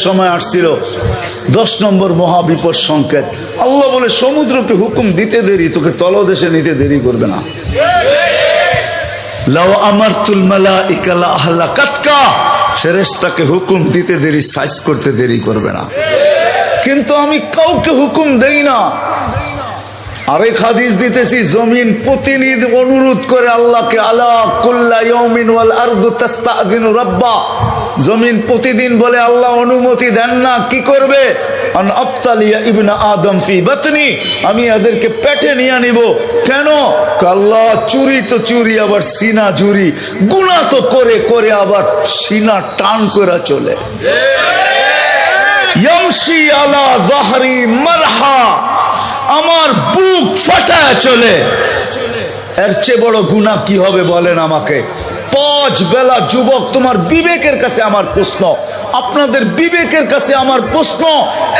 সময় আসছিল 10 নম্বর মহাবিপদ সংকেত। আল্লাহ বলে সমুদ্রকে হুকুম দিতে দেরি, তোকে তলদেশে নিতে দেরি করবে না। লাউ আমারতুল মালাইকা লা আহলাকাতকা, ফেরেশতাকে হুকুম দিতে দেরি, সাইজ করতে দেরি করবে না। কিন্তু আমি কাউকে হুকুম দেই না। আরেক হাদিস দিতেছি, জমিন প্রতিনিধি অনুরোধ করে আল্লাহকে, আলা কুল্লা ইয়াউমিন ওয়াল আরদু তাস্তাযিনু রাব্বা। জমিন প্রতিদিন বলে আল্লাহ অনুমতি দেন না, কি করবে? আন আবতালিয়া ইবনা আদম ফি বাতনি, আমি এদেরকে পেটে নিয়ে নিব। কেন? আল্লাহ চুরি তো চুরি, আবার সিনা চুরি, গুনাহ তো করে করে আবার সিনা টান করে চলে। ইয়ামশি আলা যাহরি মারহা, আমার বুক ফাটায় চলে। এর চেয়ে বড় গুনাহ কি হবে বলেন আমাকে? 5 বেলা যুবক, তোমার বিবেকের কাছে আমার প্রশ্ন, আপনাদের বিবেকের কাছে আমার প্রশ্ন,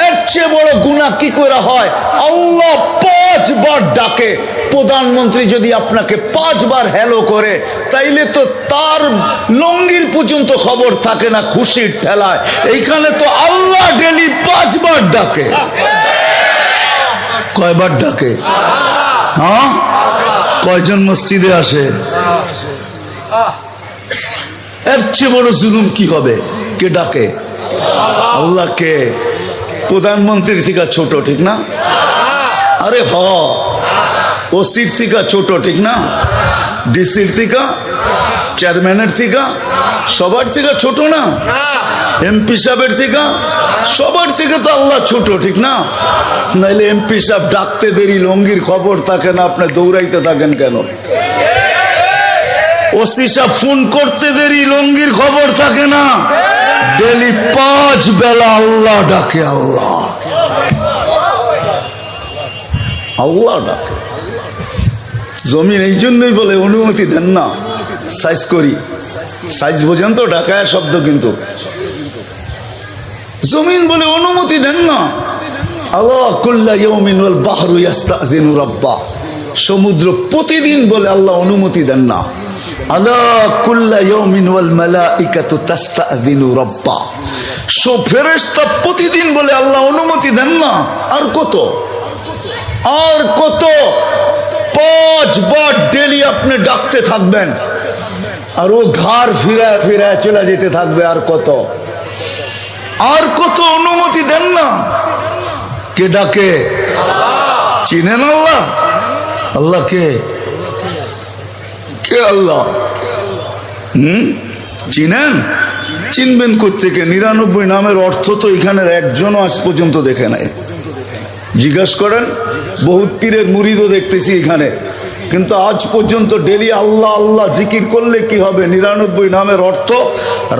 এর চেয়ে বড় গুনাহ কি করে হয়? আল্লাহ 5 বার ডাকে। প্রধানমন্ত্রী যদি আপনাকে 5 বার হ্যালো করে, তাইলে তো তার লঙ্গির পর্যন্ত খবর থাকে না খুশির ঠেলায়। এইখানে তো আল্লাহ ডেলি 5 বার ডাকে। কয়বার ডাকে? হ্যাঁ, কয়জন মসজিদে আসে? এর চেয়ে বড় জুলুম কি হবে? কে ডাকে? আল্লাহকে। প্রধানমন্ত্রীর থেকে ছোট, ঠিক না? আরে হ, ওসির থেকে ছোট, ঠিক না? ডিসির থেকে, চেয়ারম্যানের থেকে, সবার থেকে ছোট না? এমপি সাহেবের থেকে, সবার থেকে তো আল্লাহ ছোট, ঠিক না? নাইলে এমপি সাহেব ডাকতে দেরি, লঙ্গির খবর থাকে না, আপনি দৌড়াইতে থাকেন কেন? ওসি সাহেব ফোন করতে দেরি, লঙ্গির খবর থাকে না। ডেলি 5 বেলা আল্লাহ ডাকে। আল্লাহ আল্লাহ ডাকে। জমিন এই জন্যই বলে অনুমতি দেন না, সাইজ করি। সাইজ বোঝেন তো? ঢাকায় শব্দ, কিন্তু জমিন বলে অনুমতি দেন না। আল্লাহ কুল্লা ইয়াউমিন ওয়াল বাহরু ইস্তাযিনু রাব্বা, সমুদ্র প্রতিদিন বলে আল্লাহ অনুমতি দেন না। আলা কুল্লা ইয়াউমিন ওয়াল মালাইকাতু তাস্তাযিনু রাব্বা, সব ফেরেশতা প্রতিদিন বলে আল্লাহ অনুমতি দেন না। আর কত, আর কত? 5 বার ডেলি আপনি ডাকতে থাকবেন, আর ও ঘর ফিরায় ফিরায় চলে যেতে থাকবে। আর কত, আর কত অনুমতি দেন না। কে ডাকে? চিনেন আল্লাহ? আল্লাহকে কে? আল্লাহ চিনেন? চিনবেন কোত্থেকে? 99 নামের অর্থ তো এখানের একজনও আজ পর্যন্ত দেখে নাই। জিজ্ঞাসা করেন, বহুত পীরের মুরিদও দেখতেছি এখানে, কিন্তু আজ পর্যন্ত ডেলি আল্লাহ আল্লাহ জিকির করলে কি হবে? 99 নামের অর্থ,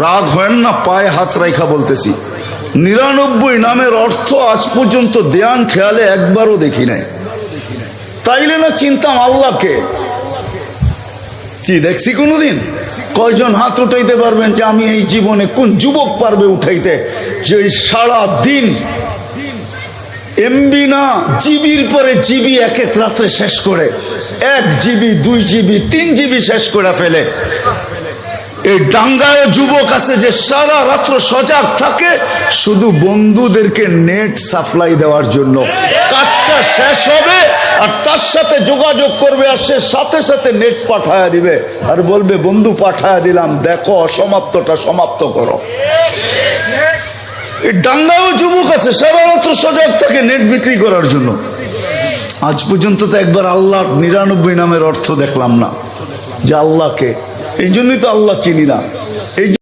রাগ হয় না, পায়ে হাত রাখা বলতেছি, 99 নামের অর্থ আজ পর্যন্ত ধ্যান খেয়ালে একবারও দেখি নাই। তাইলে না চিনতাম আল্লাহকে। কি দেখছি কোনদিন? কয়জন হাত উঠাইতে পারবেন যে আমি এই জীবনে, কোন যুবক পারবে উঠাইতে, যে সারা দিন এমবি না জিবির পরে জিবি এক এক রাত্রে শেষ করে, 1 জিবি 2 জিবি 3 জিবি শেষ করে ফেলে। এই ডাঙ্গায় যুবক আছে যে সারা রাত্র সজাগ থাকে শুধু বন্ধুদেরকে নেট সাপ্লাই দেওয়ার জন্য। কাজটা শেষ হবে আর তার সাথে যোগাযোগ করবে, আর সে সাথে সাথে নেট পাঠায়া দিবে আর বলবে বন্ধু পাঠায়া দিলাম, দেখো অসমাপ্তটা সমাপ্ত করো। এই ডাঙ্গাও যুবক আছে সারা রাত্র সজাগ থাকে নেট বিক্রি করার জন্য। আজ পর্যন্ত তো একবার আল্লাহ 99 নামের অর্থ দেখলাম না, যে আল্লাহকে। এই জন্যই তো আল্লাহ চিনি না। এই